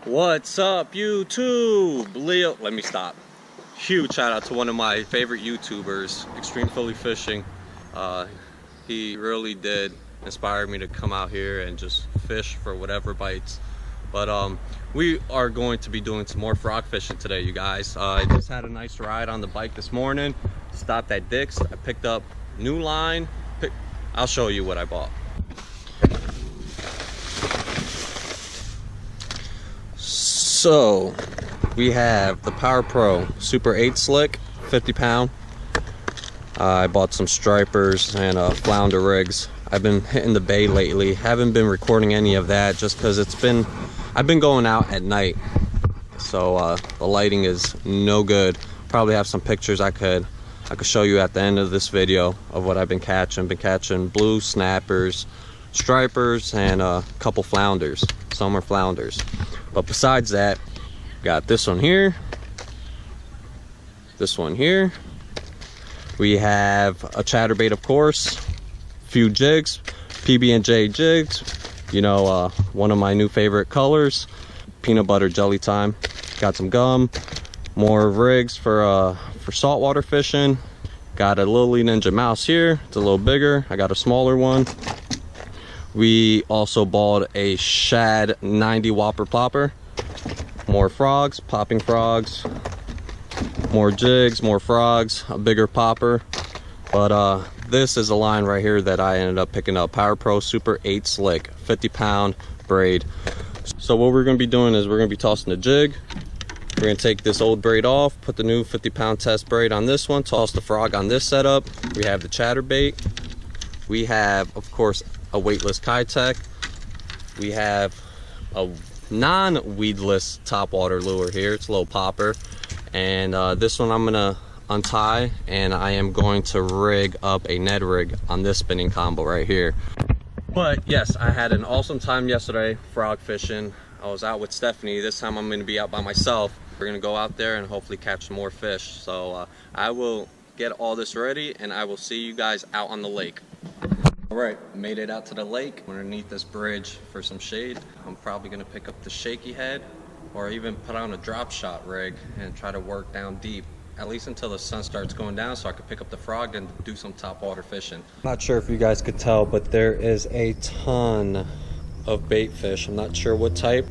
What's up, YouTube? Leo, let me stop. Huge shout out to one of my favorite YouTubers, Extreme Philly Fishing. He really did inspire me to come out here and just fish for whatever bites. But we are going to be doing some more frog fishing today, you guys. I just had a nice ride on the bike this morning. Stopped at Dick's. I picked up new line. I'll show you what I bought. So we have the Power Pro Super 8 Slick 50 pound. I bought some stripers and flounder rigs. I've been hitting the bay lately. Haven't been recording any of that just because I've been going out at night, so the lighting is no good. Probably have some pictures I could show you at the end of this video of what I've been catching. Been catching blue snappers, stripers, and a couple flounders. Some are flounders. But besides that, got this one here, this one here. We have a chatterbait, of course, few jigs, PB&J jigs. You know, one of my new favorite colors, peanut butter jelly time. Got some gum, more rigs for saltwater fishing. Got a Lily Ninja mouse here. It's a little bigger. I got a smaller one. We also bought a Shad 90 Whopper Plopper. More frogs, popping frogs. More jigs, more frogs, a bigger popper. But this is a line right here that I ended up picking up. Power Pro Super 8 Slick, 50 pound braid. So what we're gonna be doing is we're gonna be tossing the jig. We're gonna take this old braid off, put the new 50 pound test braid on this one, toss the frog on this setup. We have the chatterbait. We have, of course, a weightless Keitech. We have a non-weedless topwater lure here. It's a little popper. And this one I'm gonna untie, and I am going to rig up a Ned rig on this spinning combo right here. But yes, I had an awesome time yesterday frog fishing. I was out with Stephanie. This time I'm gonna be out by myself. We're gonna go out there and hopefully catch some more fish. So I will get all this ready and I will see you guys out on the lake. All right, made it out to the lake underneath this bridge for some shade. I'm probably gonna pick up the shaky head or even put on a drop shot rig and try to work down deep, at least until the sun starts going down so I can pick up the frog and do some top water fishing. Not sure if you guys could tell, but there is a ton of bait fish. I'm not sure what type,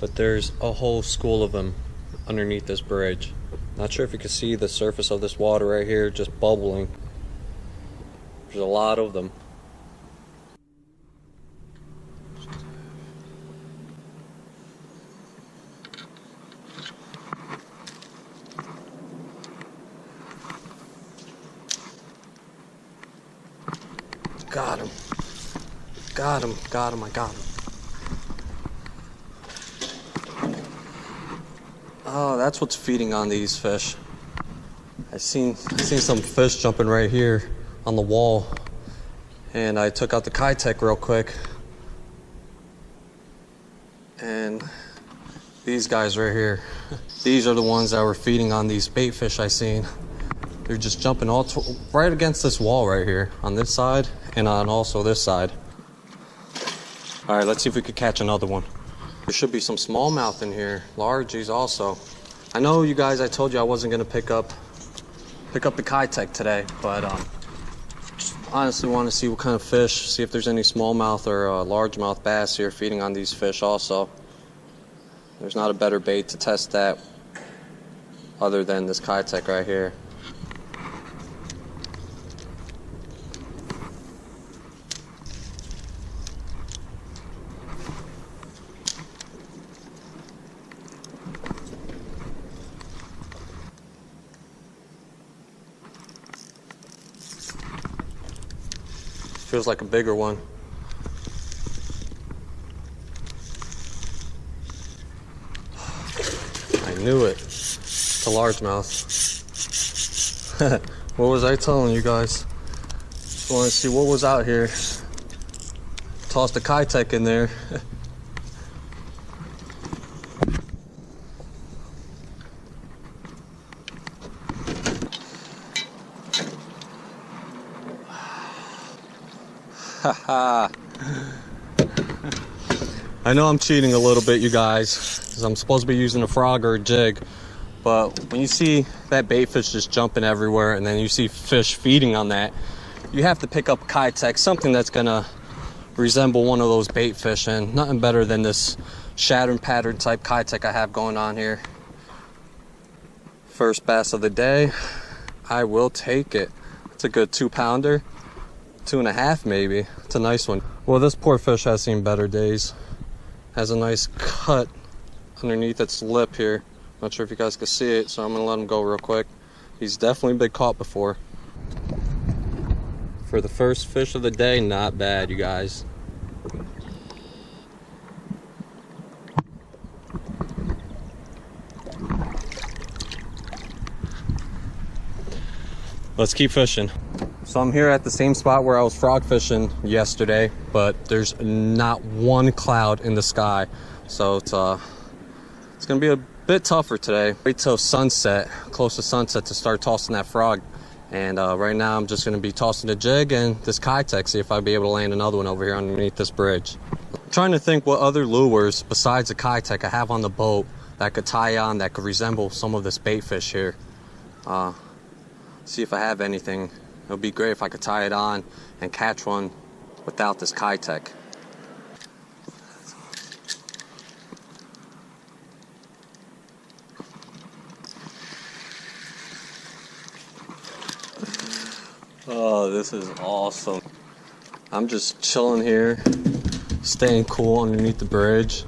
but there's a whole school of them underneath this bridge. Not sure if you can see the surface of this water right here just bubbling. There's a lot of them. Got him. Got him, got him, I got him. Oh, that's what's feeding on these fish. I seen some fish jumping right here on the wall, and I took out the Keitech real quick, and these guys right here, these are the ones that were feeding on these bait fish I seen. They're just jumping right against this wall right here on this side and on also this side. All right, let's see if we could catch another one. There should be some smallmouth in here, largies also. I know you guys, I told you I wasn't gonna pick up the Keitech today, but just honestly want to see what kind of fish, see if there's any smallmouth or largemouth bass here feeding on these fish also. There's not a better bait to test that other than this Keitech right here. Feels like a bigger one. I knew it. It's a largemouth. What was I telling you guys? Just want to see what was out here. Tossed the Keitech in there. I I know I'm cheating a little bit, you guys, because I'm supposed to be using a frog or a jig, but when you see that bait fish just jumping everywhere and then you see fish feeding on that, you have to pick up Keitech, something that's gonna resemble one of those bait fish, and nothing better than this shattering pattern type Keitech I have going on here. First bass of the day, I will take it. It's a good 2-pounder, 2.5 maybe. It's a nice one. Well, this poor fish has seen better days. Has a nice cut underneath its lip here. Not sure if you guys can see it, so I'm gonna let him go real quick. He's definitely been caught before. For the first fish of the day, not bad, you guys. Let's keep fishing. So I'm here at the same spot where I was frog fishing yesterday, but there's not one cloud in the sky. So it's gonna be a bit tougher today. Wait till sunset, close to sunset, to start tossing that frog. And right now I'm just gonna be tossing a jig and this Keitech, see if I'll be able to land another one over here underneath this bridge. I'm trying to think what other lures besides the Keitech I have on the boat that could tie on, that could resemble some of this bait fish here. See if I have anything. It would be great if I could tie it on and catch one without this Keitech. Oh, this is awesome. I'm just chilling here, staying cool underneath the bridge,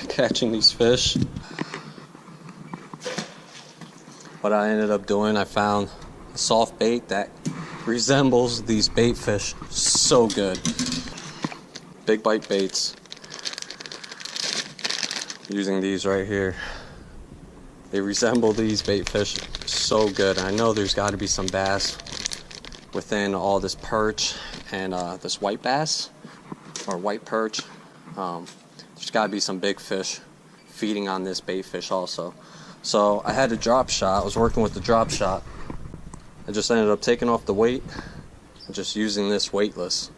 catching these fish. What I ended up doing, I found a soft bait that resembles these bait fish so good. Big bite baits. Using these right here. They resemble these bait fish so good. I know there's got to be some bass within all this perch and this white bass or white perch. There's got to be some big fish feeding on this bait fish also. So I had a drop shot. I was working with the drop shot. I just ended up taking off the weight and just using this weightless.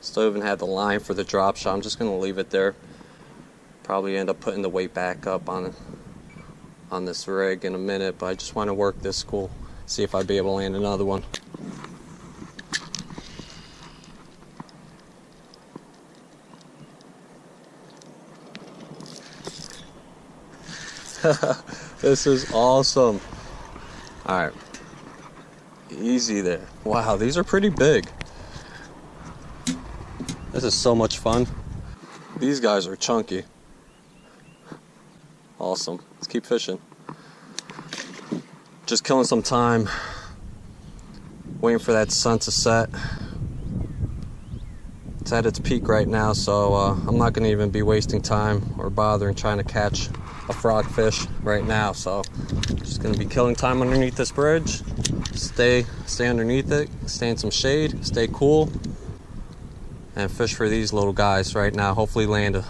Still even had the line for the drop shot. I'm just gonna leave it there. Probably end up putting the weight back up on this rig in a minute, but I just want to work this school, see if I'd be able to land another one. This is awesome. All right, easy there. Wow, these are pretty big. This is so much fun. These guys are chunky. Awesome. Let's keep fishing. Just killing some time, waiting for that sun to set. It's at its peak right now, so I'm not going to even be wasting time or bothering trying to catch a frog fish right now. So just going to be killing time underneath this bridge. Stay underneath it, stay in some shade, stay cool, and fish for these little guys right now. Hopefully land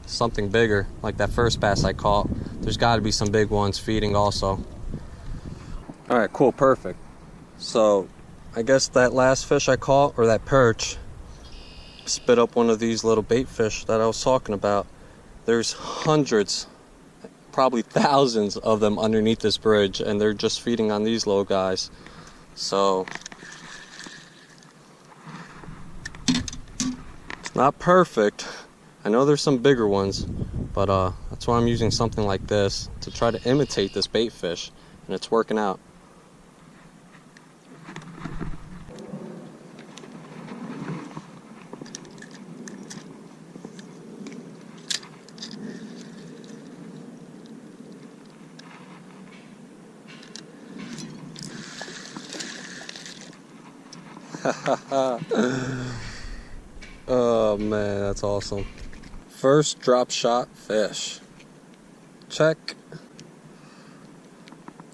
something bigger like that first bass I caught. There's got to be some big ones feeding also. All right, cool, perfect. So I guess that last fish I caught, or that perch, spit up one of these little bait fish that I was talking about. There's hundreds, probably thousands of them underneath this bridge, and they're just feeding on these little guys. So it's not perfect. I know there's some bigger ones, but that's why I'm using something like this to try to imitate this bait fish, and it's working out. Oh man, that's awesome. First drop shot fish. Check.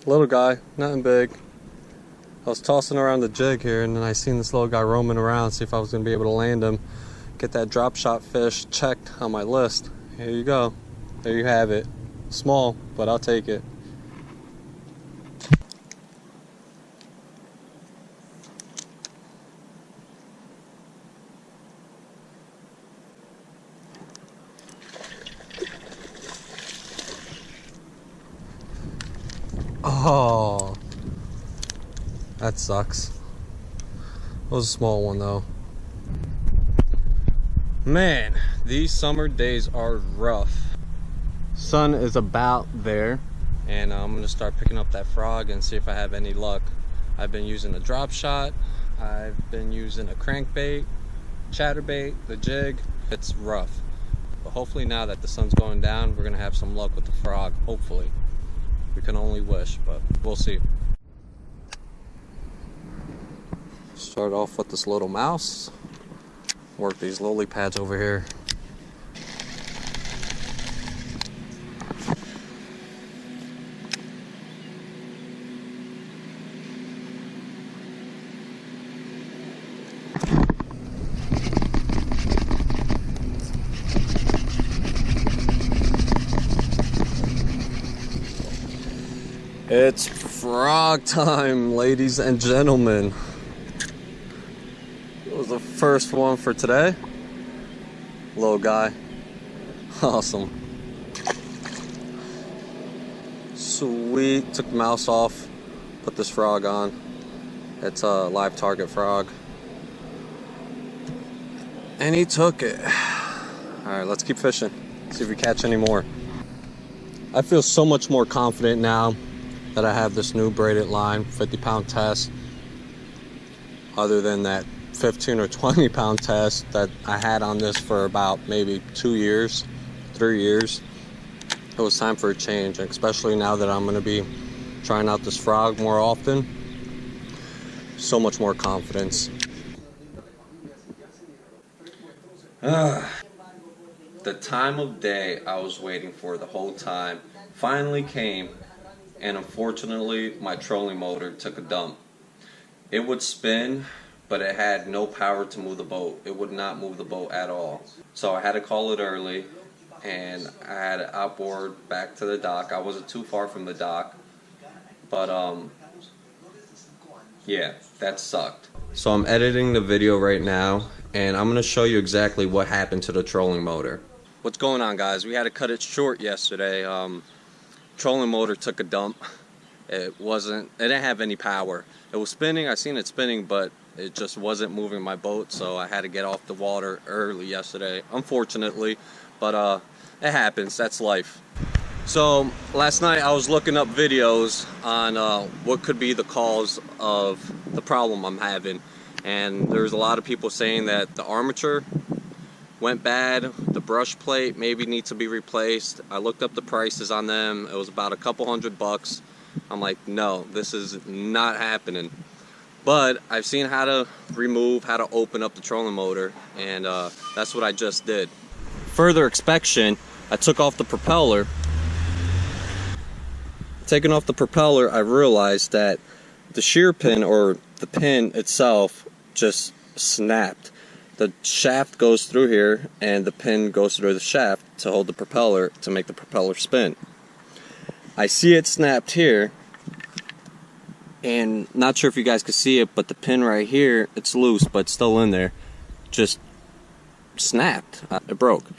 Little guy, nothing big. I was tossing around the jig here and then I seen this little guy roaming around, see if I was gonna be able to land him. Get that drop shot fish checked on my list. Here you go. There you have it. Small, but I'll take it. Oh, that sucks. That was a small one though. Man, these summer days are rough. Sun is about there, and I'm gonna start picking up that frog and see if I have any luck. I've been using a drop shot, I've been using a crankbait, chatterbait, the jig. It's rough, but hopefully now that the sun's going down, we're gonna have some luck with the frog. Hopefully, we can only wish, but we'll see. Start off with this little mouse. Work these lily pads over here. It's frog time, ladies and gentlemen. It was the first one for today. Little guy. Awesome. Sweet. Took the mouse off. Put this frog on. It's a live target frog. And he took it. Alright, let's keep fishing. See if we catch any more. I feel so much more confident now that I have this new braided line, 50-pound test, other than that 15 or 20 pound test that I had on this for about maybe 2 years, 3 years. It was time for a change, especially now that I'm going to be trying out this frog more often. So much more confidence. The time of day I was waiting for the whole time finally came, and unfortunately my trolling motor took a dump. It would spin, but it had no power to move the boat. It would not move the boat at all. So I had to call it early, and I had to outboard back to the dock. I wasn't too far from the dock, but yeah, that sucked. So I'm editing the video right now, and I'm gonna show you exactly what happened to the trolling motor. What's going on, guys? We had to cut it short yesterday. Trolling motor took a dump. It didn't have any power. It was spinning, I seen it spinning, but it just wasn't moving my boat, so I had to get off the water early yesterday, unfortunately, but it happens, that's life. So last night I was looking up videos on what could be the cause of the problem I'm having, and there's a lot of people saying that the armature went bad, the brush plate maybe needs to be replaced. I looked up the prices on them, it was about a couple $100. I'm like, no, this is not happening. But I've seen how to open up the trolling motor, and that's what I just did. Further inspection, I took off the propeller. Taking off the propeller, I realized that the shear pin, or the pin itself, just snapped. The shaft goes through here, and the pin goes through the shaft to hold the propeller, to make the propeller spin. I see it snapped here, and not sure if you guys can see it, but the pin right here, it's loose, but it's still in there. Just snapped. It broke.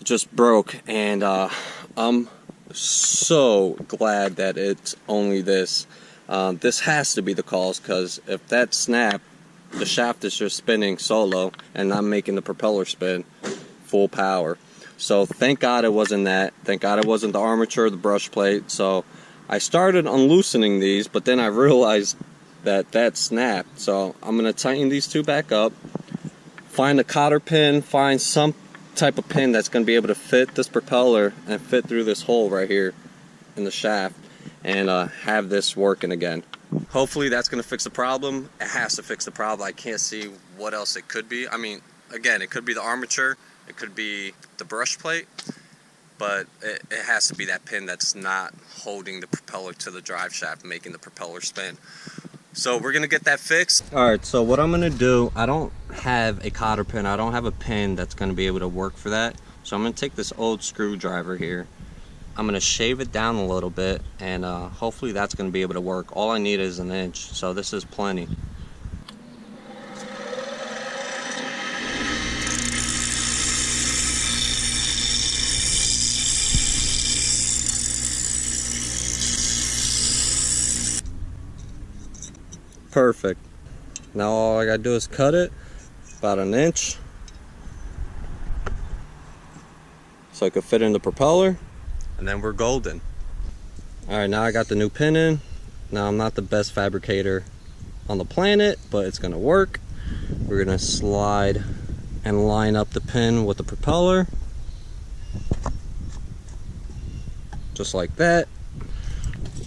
It just broke, and I'm so glad that it's only this. This has to be the cause, because if that snapped, the shaft is just spinning solo, and I'm making the propeller spin full power. So thank God it wasn't that. Thank God it wasn't the armature, the brush plate. So I started unloosening these, but then I realized that snapped. So I'm going to tighten these two back up, find a cotter pin, find some type of pin that's going to be able to fit this propeller and fit through this hole right here in the shaft, and have this working again. Hopefully that's going to fix the problem. It has to fix the problem. I can't see what else it could be. I mean, again, it could be the armature, it could be the brush plate, but it has to be that pin that's not holding the propeller to the drive shaft, making the propeller spin. So we're gonna get that fixed. Alright, so what I'm gonna do, I don't have a cotter pin, I don't have a pin that's gonna be able to work for that. So I'm gonna take this old screwdriver here, I'm gonna shave it down a little bit, and hopefully that's gonna be able to work. All I need is 1 inch, so this is plenty. Perfect. Now all I gotta do is cut it about an inch so it could fit in the propeller, and then we're golden. Alright, now I got the new pin in. Now I'm not the best fabricator on the planet, but it's gonna work. We're gonna slide and line up the pin with the propeller. Just like that.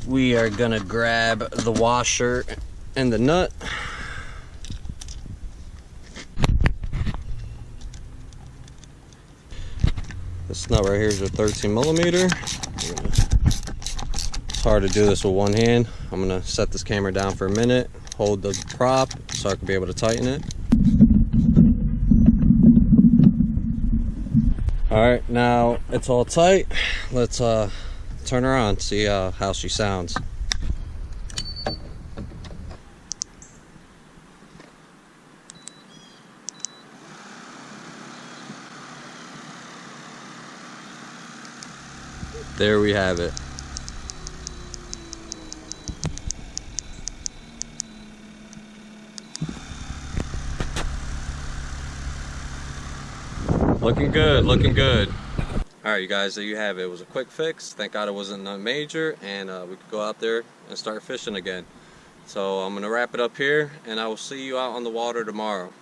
We are gonna grab the washer and the nut. This nut right here is a 13 millimeter. It's hard to do this with one hand. I'm gonna set this camera down for a minute, hold the prop so I can be able to tighten it. Alright, now it's all tight. Let's turn her on, see how she sounds. There we have it. Looking good, looking good. Alright you guys, there you have it. It was a quick fix. Thank God it wasn't nothing major, and we could go out there and start fishing again. So I'm going to wrap it up here, and I will see you out on the water tomorrow.